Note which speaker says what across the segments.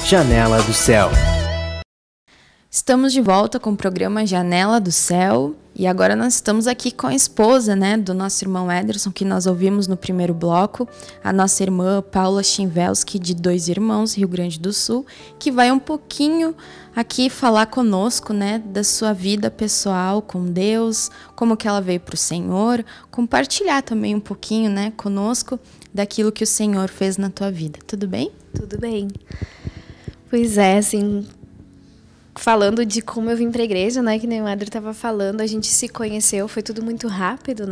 Speaker 1: Janela do Céu.
Speaker 2: Estamos de volta com o programa Janela do Céu e agora nós estamos aqui com a esposa, do nosso irmão Ederson, que nós ouvimos no primeiro bloco, a nossa irmã Paula Chinvelski, de Dois Irmãos, Rio Grande do Sul, que vai um pouquinho aqui falar conosco, da sua vida pessoal com Deus, como que ela veio para o Senhor, compartilhar também um pouquinho, conosco daquilo que o Senhor fez na tua vida. Tudo bem?
Speaker 3: Tudo bem. Pois é, assim, falando de como eu vim para a igreja, que nem o Adri estava falando, a gente se conheceu, foi tudo muito rápido,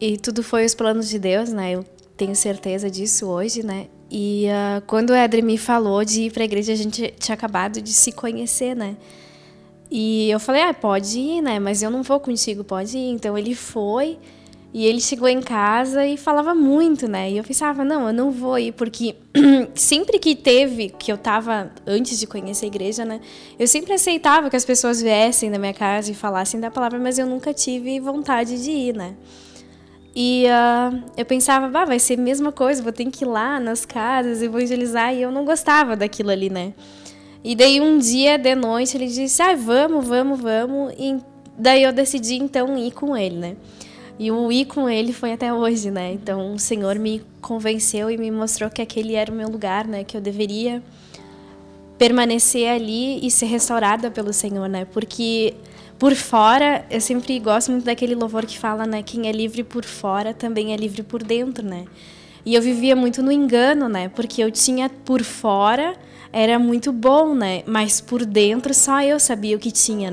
Speaker 3: E tudo foi os planos de Deus, Eu tenho certeza disso hoje, E quando o Adri me falou de ir para a igreja, a gente tinha acabado de se conhecer, E eu falei, pode ir, Mas eu não vou contigo, pode ir. Então ele foi e ele chegou em casa e falava muito, E eu pensava, não, eu não vou ir, porque sempre que eu estava antes de conhecer a igreja, eu sempre aceitava que as pessoas viessem na minha casa e falassem da palavra, mas eu nunca tive vontade de ir, E eu pensava, vai ser a mesma coisa, vou ter que ir lá nas casas, evangelizar, e eu não gostava daquilo ali, E daí um dia de noite ele disse, vamos, e daí eu decidi então ir com ele, E o ir com ele foi até hoje, Então o Senhor me convenceu e me mostrou que aquele era o meu lugar, Que eu deveria permanecer ali e ser restaurada pelo Senhor, Porque por fora, eu sempre gosto muito daquele louvor que fala, quem é livre por fora também é livre por dentro, E eu vivia muito no engano, Porque eu tinha por fora, era muito bom, Mas por dentro só eu sabia o que tinha,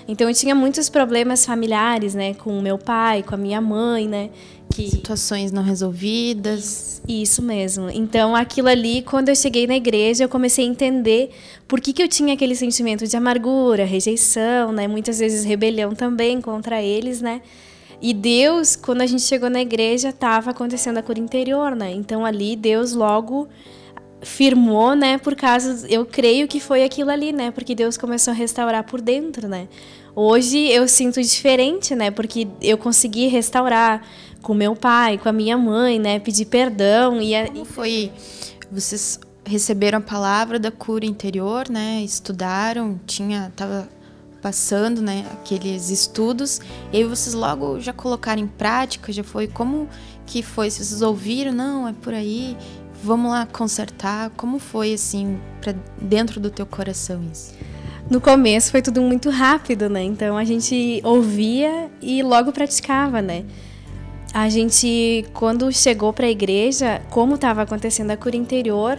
Speaker 3: Então eu tinha muitos problemas familiares, com o meu pai, com a minha mãe,
Speaker 2: Situações não resolvidas.
Speaker 3: Isso mesmo. Então aquilo ali, quando eu cheguei na igreja, eu comecei a entender por que eu tinha aquele sentimento de amargura, rejeição, muitas vezes rebelião também contra eles, E Deus, quando a gente chegou na igreja, estava acontecendo a cura interior, Então ali Deus logo firmou, por causa, eu creio que foi aquilo ali, porque Deus começou a restaurar por dentro, Hoje eu sinto diferente, porque eu consegui restaurar com meu pai, com a minha mãe, pedir perdão
Speaker 2: Como foi? Vocês receberam a palavra da cura interior, Estudaram, tava passando, aqueles estudos, e aí vocês logo já colocaram em prática, já foi como que foi? Vocês ouviram, não, é por aí, vamos lá consertar. Como foi, assim, pra dentro do teu coração isso?
Speaker 3: No começo foi tudo muito rápido, Então a gente ouvia e logo praticava, A gente, quando chegou para a igreja, como estava acontecendo a cura interior,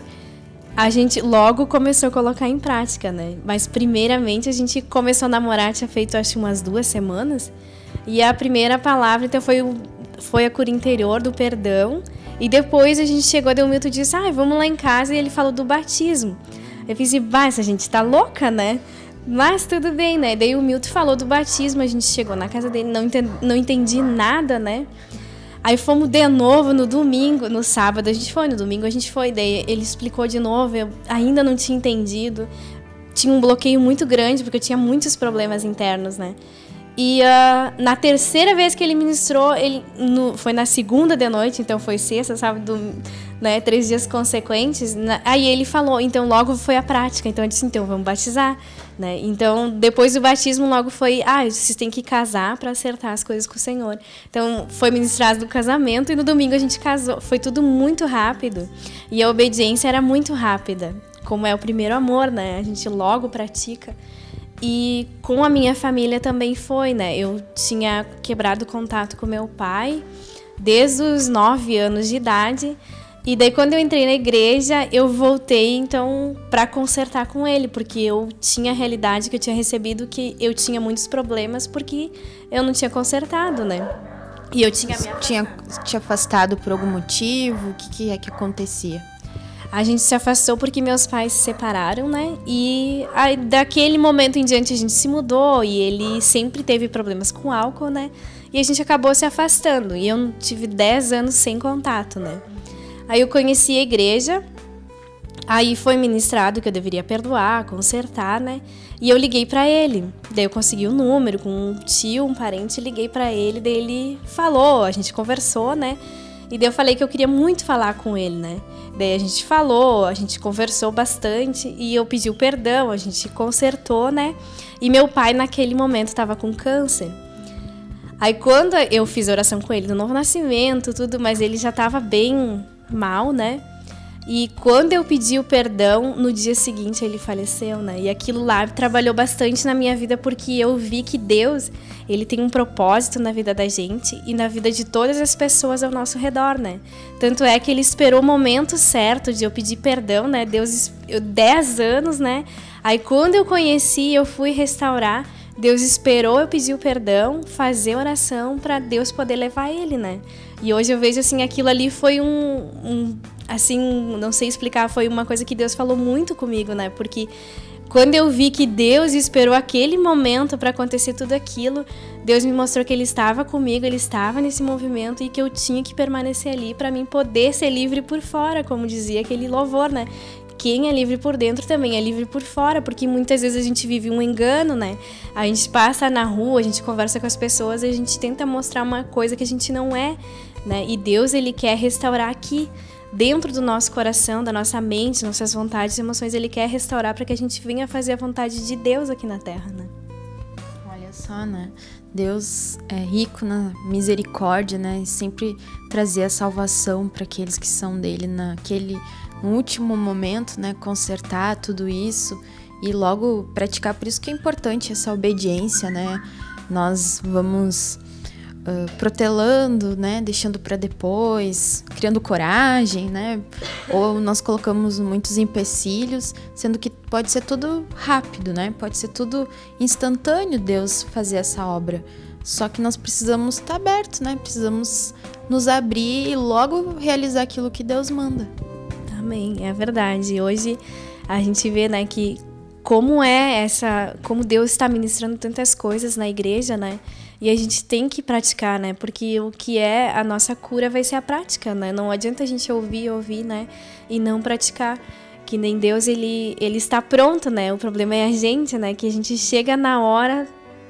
Speaker 3: a gente logo começou a colocar em prática, Mas primeiramente a gente começou a namorar, tinha feito acho umas 2 semanas, e a primeira palavra então foi a cura interior, do perdão. E depois a gente chegou, deu um minuto e disse, vamos lá em casa, e ele falou do batismo. Eu pensei, essa gente tá louca, Mas tudo bem, Daí o Milton falou do batismo, a gente chegou na casa dele, não entendi nada, Aí fomos de novo no domingo, no sábado a gente foi, no domingo a gente foi, daí ele explicou de novo, eu ainda não tinha entendido. Tinha um bloqueio muito grande, porque eu tinha muitos problemas internos, E na terceira vez que ele ministrou, foi na segunda de noite, então foi sexta, sábado, 3 dias consequentes. Aí ele falou, então logo foi a prática. Então eu disse, então vamos batizar. Então depois do batismo logo foi, vocês têm que casar para acertar as coisas com o Senhor. Então foi ministrado do casamento e no domingo a gente casou. Foi tudo muito rápido e a obediência era muito rápida. Como é o primeiro amor, A gente logo pratica. E com a minha família também foi, Eu tinha quebrado contato com meu pai desde os 9 anos de idade. E daí quando eu entrei na igreja, eu voltei então para consertar com ele, porque eu tinha a realidade que eu tinha recebido, que eu tinha muitos problemas porque eu não tinha consertado, E eu tinha
Speaker 2: te afastado por algum motivo? O que é que acontecia?
Speaker 3: A gente se afastou porque meus pais se separaram, E aí, daquele momento em diante a gente se mudou e ele sempre teve problemas com álcool, E a gente acabou se afastando e eu tive 10 anos sem contato, Aí eu conheci a igreja, aí foi ministrado que eu deveria perdoar, consertar, E eu liguei para ele. Daí eu consegui o número com um tio, um parente, liguei para ele, daí ele falou, a gente conversou, E daí eu falei que eu queria muito falar com ele, né? Daí a gente falou, a gente conversou bastante e eu pedi o perdão, a gente consertou, né? E meu pai naquele momento estava com câncer. Aí quando eu fiz a oração com ele do novo nascimento, tudo, mas ele já estava bem mal, né? E quando eu pedi o perdão, no dia seguinte ele faleceu, né? E aquilo lá trabalhou bastante na minha vida, porque eu vi que Deus, ele tem um propósito na vida da gente e na vida de todas as pessoas ao nosso redor, né? Tanto é que ele esperou o momento certo de eu pedir perdão, né? Deus, 10 anos, né? Aí quando eu conheci, eu fui restaurar, Deus esperou eu pedir o perdão, fazer oração para Deus poder levar ele, né? E hoje eu vejo assim, aquilo ali foi assim, não sei explicar, foi uma coisa que Deus falou muito comigo, né? Porque quando eu vi que Deus esperou aquele momento para acontecer tudo aquilo, Deus me mostrou que Ele estava comigo, Ele estava nesse movimento e que eu tinha que permanecer ali para mim poder ser livre por fora, como dizia aquele louvor, né? Quem é livre por dentro também é livre por fora, porque muitas vezes a gente vive um engano, né? A gente passa na rua, a gente conversa com as pessoas e a gente tenta mostrar uma coisa que a gente não é, né? E Deus, Ele quer restaurar aqui, dentro do nosso coração, da nossa mente, nossas vontades e emoções, Ele quer restaurar para que a gente venha fazer a vontade de Deus aqui na Terra, né?
Speaker 2: Olha só, né? Deus é rico na misericórdia, né? E sempre trazer a salvação para aqueles que são dele no último momento, né? Consertar tudo isso e logo praticar. Por isso que é importante essa obediência, né? Nós vamos protelando, né? Deixando para depois, criando coragem, né? Ou nós colocamos muitos empecilhos, sendo que pode ser tudo rápido, né? Pode ser tudo instantâneo, Deus fazer essa obra. Só que nós precisamos estar abertos, né? Precisamos nos abrir e logo realizar aquilo que Deus manda.
Speaker 3: Amém, é verdade. Hoje a gente vê, né, que como Deus está ministrando tantas coisas na igreja, né? E a gente tem que praticar, né? Porque o que é a nossa cura vai ser a prática, né? Não adianta a gente ouvir, né? E não praticar. Que nem Deus, ele está pronto, né? O problema é a gente, né? Que a gente chega na hora,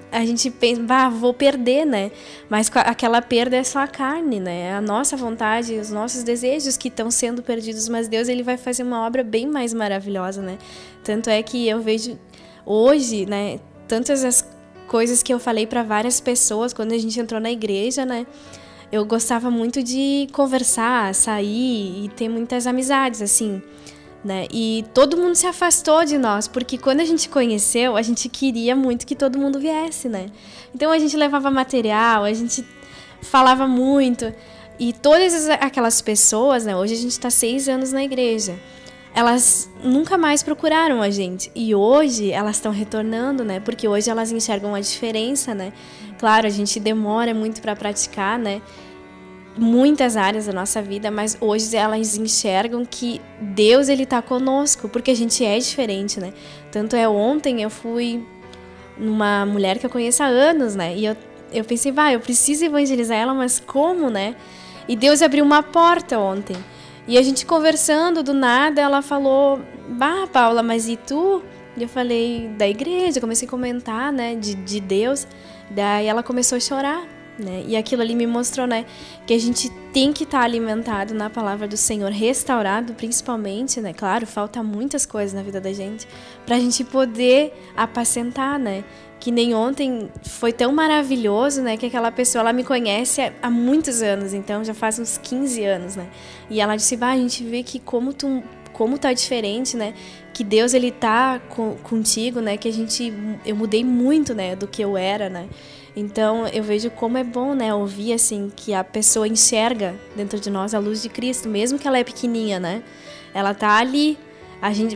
Speaker 3: a gente pensa, vou perder, né? Mas aquela perda é só a carne, né? É a nossa vontade, os nossos desejos que estão sendo perdidos. Mas Deus, ele vai fazer uma obra bem mais maravilhosa, né? Tanto é que eu vejo hoje, né? Tantas as coisas que eu falei para várias pessoas quando a gente entrou na igreja, né? Eu gostava muito de conversar, sair e ter muitas amizades, assim, né? E todo mundo se afastou de nós, porque quando a gente conheceu, a gente queria muito que todo mundo viesse, né? Então a gente levava material, a gente falava muito. E todas aquelas pessoas, né? Hoje a gente está 6 anos na igreja. Elas nunca mais procuraram a gente. E hoje elas estão retornando, né? Porque hoje elas enxergam a diferença, né? Claro, a gente demora muito para praticar, né? Muitas áreas da nossa vida, mas hoje elas enxergam que Deus, ele tá conosco, porque a gente é diferente, né? Tanto é, ontem eu fui numa mulher que eu conheço há anos, né? E eu pensei, eu preciso evangelizar ela, mas como, né? E Deus abriu uma porta ontem. E a gente conversando, do nada, ela falou, Paula, mas e tu? E eu falei, da igreja, comecei a comentar, né, de Deus. Daí ela começou a chorar, né? E aquilo ali me mostrou, né, que a gente tem que estar alimentado na palavra do Senhor, restaurado principalmente, né? Claro, falta muitas coisas na vida da gente, pra gente poder apacentar, né? Que nem ontem foi tão maravilhoso, né? Que aquela pessoa, ela me conhece há muitos anos, então já faz uns 15 anos, né? E ela disse, a gente vê que como tá diferente, né? Que Deus, ele tá contigo, né? Que eu mudei muito, né? Do que eu era, né? Então eu vejo como é bom, né? Ouvir, assim, que a pessoa enxerga dentro de nós a luz de Cristo, mesmo que ela é pequenininha, né? Ela tá ali.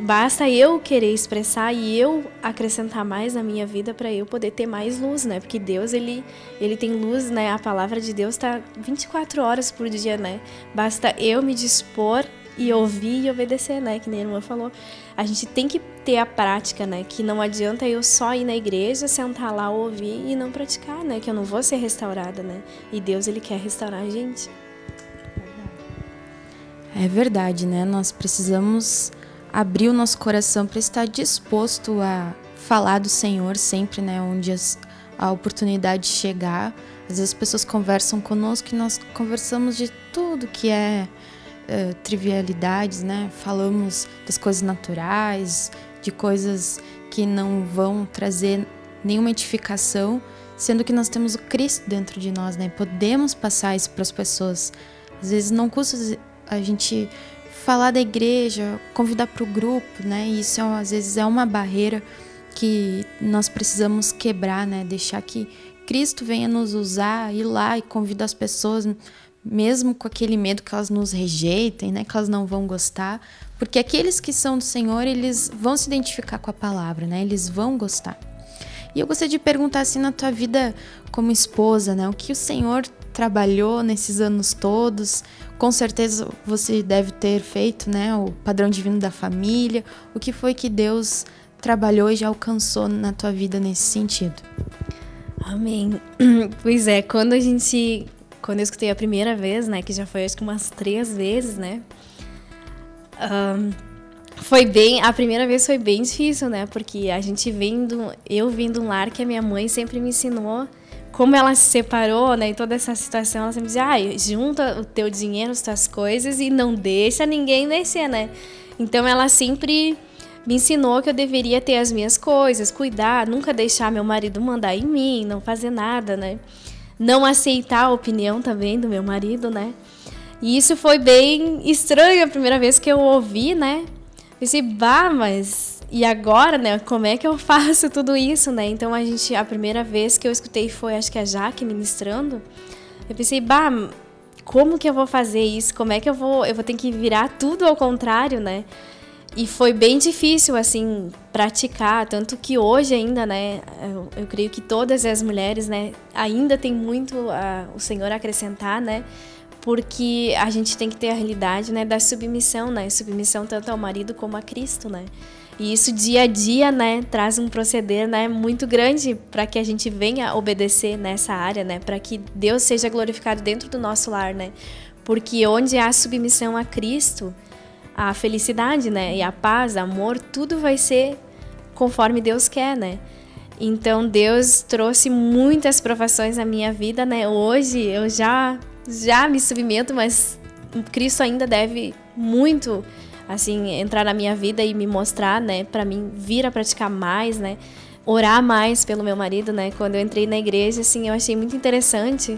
Speaker 3: Basta eu querer expressar e eu acrescentar mais na minha vida para eu poder ter mais luz, né? Porque Deus, ele tem luz, né? A palavra de Deus tá 24 horas por dia, né? Basta eu me dispor e ouvir e obedecer, né? Que nem a irmã falou. A gente tem que ter a prática, né? Que não adianta eu só ir na igreja, sentar lá, ouvir e não praticar, né? Que eu não vou ser restaurada, né? E Deus, ele quer restaurar a gente.
Speaker 2: É verdade, né? Nós precisamos abrir o nosso coração para estar disposto a falar do Senhor sempre, né? Onde a oportunidade chegar, Às vezes as pessoas conversam conosco e nós conversamos de tudo que é trivialidades, né? Falamos das coisas naturais, de coisas que não vão trazer nenhuma edificação, sendo que nós temos o Cristo dentro de nós, né? Podemos passar isso para as pessoas. Às vezes não custa a gente falar da igreja, convidar para o grupo, né? E isso às vezes é uma barreira que nós precisamos quebrar, né? Deixar que Cristo venha nos usar, ir lá e convidar as pessoas, mesmo com aquele medo que elas nos rejeitem, né? Que elas não vão gostar, porque aqueles que são do Senhor, eles vão se identificar com a palavra, né? Eles vão gostar. E eu gostaria de perguntar assim, na tua vida como esposa, né? O que o Senhor trabalhou nesses anos todos? Com certeza você deve ter feito, né? O padrão divino da família. O que foi que Deus trabalhou e já alcançou na tua vida nesse sentido?
Speaker 3: Amém. Pois é, quando eu escutei a primeira vez, né? Que já foi acho que umas 3 vezes, né? A primeira vez foi bem difícil, né? Porque eu vim de um lar que a minha mãe sempre me ensinou. Como ela se separou, né? Em toda essa situação, ela sempre dizia, junta o teu dinheiro, as tuas coisas e não deixa ninguém descer, né? Então ela sempre me ensinou que eu deveria ter as minhas coisas, cuidar, nunca deixar meu marido mandar em mim, não fazer nada, né? Não aceitar a opinião também do meu marido, né? E isso foi bem estranho a primeira vez que eu ouvi, né? Eu pensei, mas e agora, né? Como é que eu faço tudo isso, né? Então a primeira vez que eu escutei foi, acho que a Jaque ministrando. Eu pensei, como que eu vou fazer isso? Como é que eu vou ter que virar tudo ao contrário, né? E foi bem difícil, assim, praticar, tanto que hoje ainda, né, eu creio que todas as mulheres, né, ainda tem muito o Senhor a acrescentar, né, porque a gente tem que ter a realidade, né, da submissão, né, submissão tanto ao marido como a Cristo, né, e isso dia a dia, né, traz um proceder, né, muito grande para que a gente venha obedecer nessa área, né, para que Deus seja glorificado dentro do nosso lar, né, porque onde há submissão a Cristo, a felicidade, né, e a paz, amor, tudo vai ser conforme Deus quer, né? Então Deus trouxe muitas provações na minha vida, né? Hoje eu já me submeto, mas Cristo ainda deve muito, assim, entrar na minha vida e me mostrar, né, para mim vir a praticar mais, né? Orar mais pelo meu marido, né? Quando eu entrei na igreja, assim, eu achei muito interessante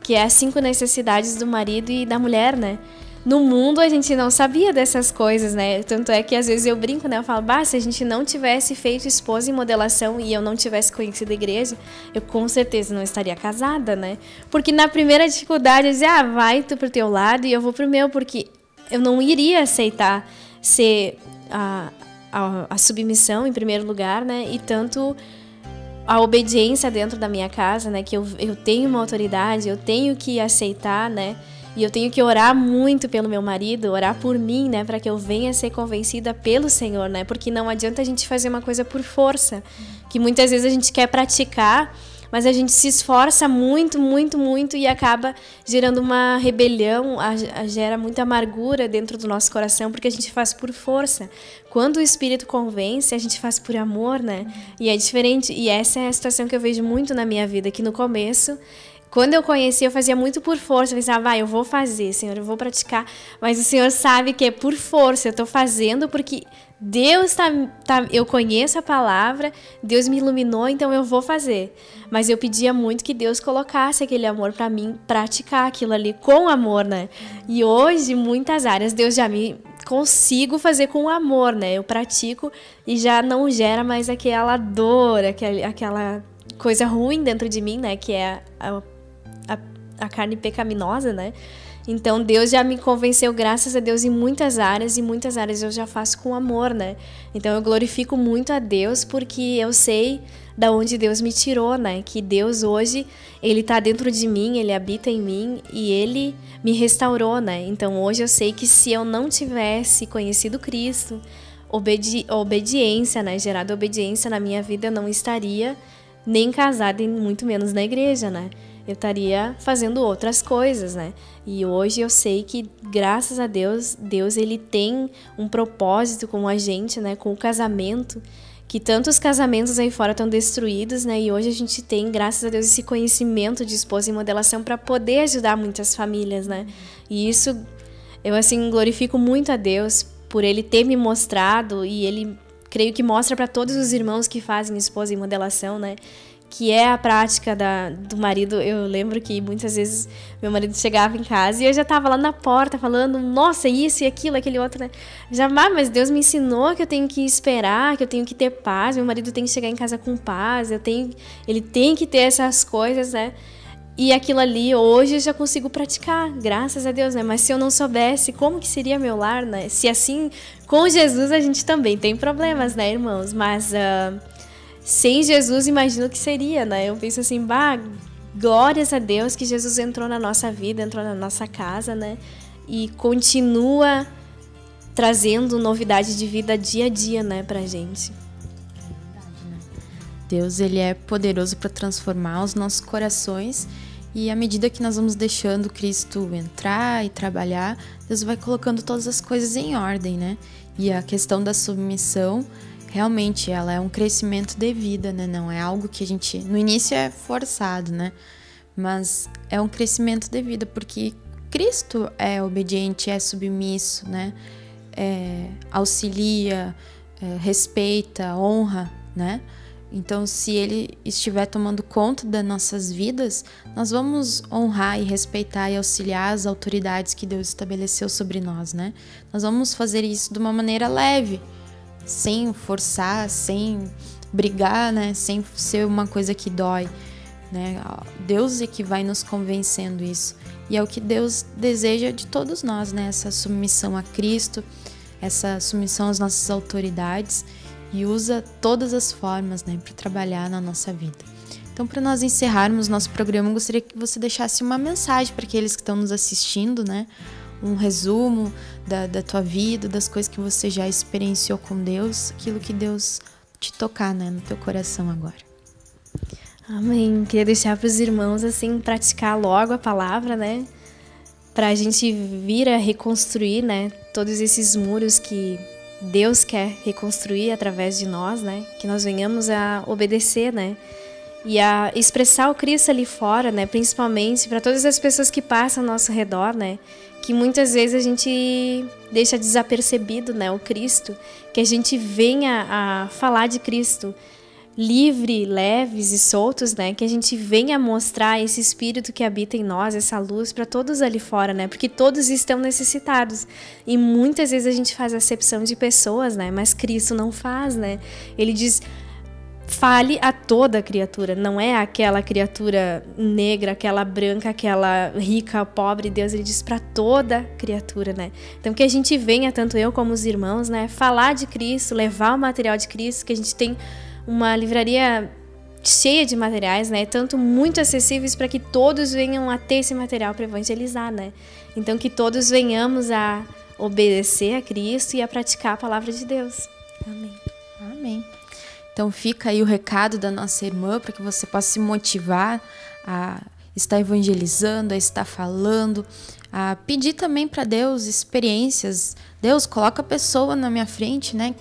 Speaker 3: que é as 5 necessidades do marido e da mulher, né? No mundo a gente não sabia dessas coisas, né? Tanto é que às vezes eu brinco, né? Eu falo, se a gente não tivesse feito esposa em modelação e eu não tivesse conhecido a igreja, eu com certeza não estaria casada, né? Porque na primeira dificuldade eu dizia, vai tu pro teu lado e eu vou pro meu, porque eu não iria aceitar ser a submissão em primeiro lugar, né? E tanto a obediência dentro da minha casa, né? Que eu tenho uma autoridade, eu tenho que aceitar, né? E eu tenho que orar muito pelo meu marido, orar por mim, né? Para que eu venha a ser convencida pelo Senhor, né? Porque não adianta a gente fazer uma coisa por força. Que muitas vezes a gente quer praticar, mas a gente se esforça muito, muito, muito e acaba gerando uma rebelião, gera muita amargura dentro do nosso coração, porque a gente faz por força. Quando o Espírito convence, a gente faz por amor, né? E é diferente. E essa é a situação que eu vejo muito na minha vida, que no começo... Quando eu conheci, eu fazia muito por força. Eu pensava, eu vou fazer, Senhor, eu vou praticar. Mas o Senhor sabe que é por força. Eu estou fazendo porque Deus eu conheço a palavra, Deus me iluminou, então eu vou fazer. Mas eu pedia muito que Deus colocasse aquele amor para mim, praticar aquilo ali com amor, né? E hoje, muitas áreas, Deus já me consigo fazer com amor, né? Eu pratico e já não gera mais aquela dor, aquela coisa ruim dentro de mim, né? Que é a carne pecaminosa, né? Então Deus já me convenceu, graças a Deus, em muitas áreas, e muitas áreas eu já faço com amor, né? Então eu glorifico muito a Deus porque eu sei da onde Deus me tirou, né? Que Deus hoje, Ele tá dentro de mim, Ele habita em mim e Ele me restaurou, né? Então hoje eu sei que se eu não tivesse conhecido Cristo, obediência, né? Gerado obediência na minha vida, eu não estaria nem casada e muito menos na igreja, né? Eu estaria fazendo outras coisas, né? E hoje eu sei que, graças a Deus, Deus ele tem um propósito com a gente, né? Com o casamento, que tantos casamentos aí fora estão destruídos, né? E hoje a gente tem, graças a Deus, esse conhecimento de esposa em modelação para poder ajudar muitas famílias, né? E isso, eu assim glorifico muito a Deus por Ele ter me mostrado, e Ele, creio que mostra para todos os irmãos que fazem esposa em modelação, né? Que é a prática do marido. Eu lembro que muitas vezes meu marido chegava em casa e eu já estava lá na porta falando, nossa, isso e aquilo, aquele outro, né? Mas Deus me ensinou que eu tenho que esperar, que eu tenho que ter paz, meu marido tem que chegar em casa com paz, ele tem que ter essas coisas, né? E aquilo ali, hoje eu já consigo praticar, graças a Deus, né? Mas se eu não soubesse como que seria meu lar, né? Se assim, com Jesus a gente também tem problemas, né, irmãos? Mas sem Jesus, imagino que seria, né? Eu penso assim, glórias a Deus que Jesus entrou na nossa vida, entrou na nossa casa, né? E continua trazendo novidade de vida dia a dia, né, pra gente.
Speaker 2: Deus, Ele é poderoso para transformar os nossos corações, e à medida que nós vamos deixando Cristo entrar e trabalhar, Deus vai colocando todas as coisas em ordem, né? E a questão da submissão, realmente, ela é um crescimento de vida, né? Não é algo que a gente, no início é forçado, né? Mas é um crescimento de vida, porque Cristo é obediente, é submisso, né? Auxilia, respeita, honra, né? Então, se Ele estiver tomando conta das nossas vidas, nós vamos honrar e respeitar e auxiliar as autoridades que Deus estabeleceu sobre nós, né? Nós vamos fazer isso de uma maneira leve, sem forçar, sem brigar, né? Sem ser uma coisa que dói, né? Deus é que vai nos convencendo isso. E é o que Deus deseja de todos nós, né? Essa submissão a Cristo, essa submissão às nossas autoridades, e usa todas as formas, né, para trabalhar na nossa vida. Então, para nós encerrarmos nosso programa, eu gostaria que você deixasse uma mensagem para aqueles que estão nos assistindo, né? Um resumo da tua vida, das coisas que você já experienciou com Deus, aquilo que Deus te tocar, né, no teu coração agora.
Speaker 3: Amém. Queria deixar para os irmãos, assim, praticar logo a palavra, né? Para a gente vir a reconstruir, né, todos esses muros que Deus quer reconstruir através de nós, né? Que nós venhamos a obedecer, né? E a expressar o Cristo ali fora, né? Principalmente para todas as pessoas que passam ao nosso redor, né? Que muitas vezes a gente deixa desapercebido, né? O Cristo. Que a gente venha a falar de Cristo livre, leves e soltos, né? Que a gente venha mostrar esse Espírito que habita em nós, essa luz para todos ali fora, né? Porque todos estão necessitados. E muitas vezes a gente faz acepção de pessoas, né? Mas Cristo não faz, né? Ele diz, fale a toda criatura, não é aquela criatura negra, aquela branca, aquela rica, pobre. Deus, ele diz para toda criatura, né? Então que a gente venha, tanto eu como os irmãos, né? Falar de Cristo, levar o material de Cristo, que a gente tem uma livraria cheia de materiais, né? Tanto muito acessíveis para que todos venham a ter esse material para evangelizar, né? Então que todos venhamos a obedecer a Cristo e a praticar a palavra de Deus. Amém.
Speaker 2: Amém. Então fica aí o recado da nossa irmã para que você possa se motivar a estar evangelizando, a estar falando, a pedir também para Deus experiências. Deus, coloca a pessoa na minha frente, né?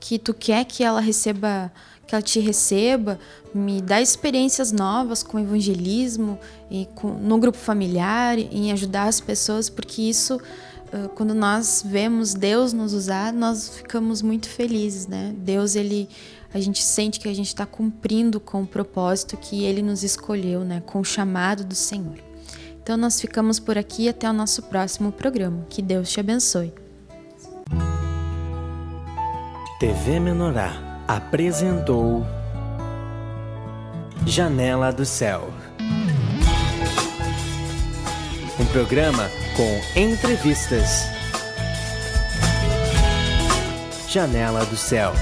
Speaker 2: Que tu quer que ela receba, que ela te receba, me dá experiências novas com evangelismo e no grupo familiar, em ajudar as pessoas, porque isso, quando nós vemos Deus nos usar, nós ficamos muito felizes, né? Deus, a gente sente que a gente está cumprindo com o propósito que Ele nos escolheu, né? Com o chamado do Senhor. Então nós ficamos por aqui até o nosso próximo programa. Que Deus te abençoe.
Speaker 1: TV Menorá apresentou Janela do Céu. Um programa com entrevistas. Janela do Céu.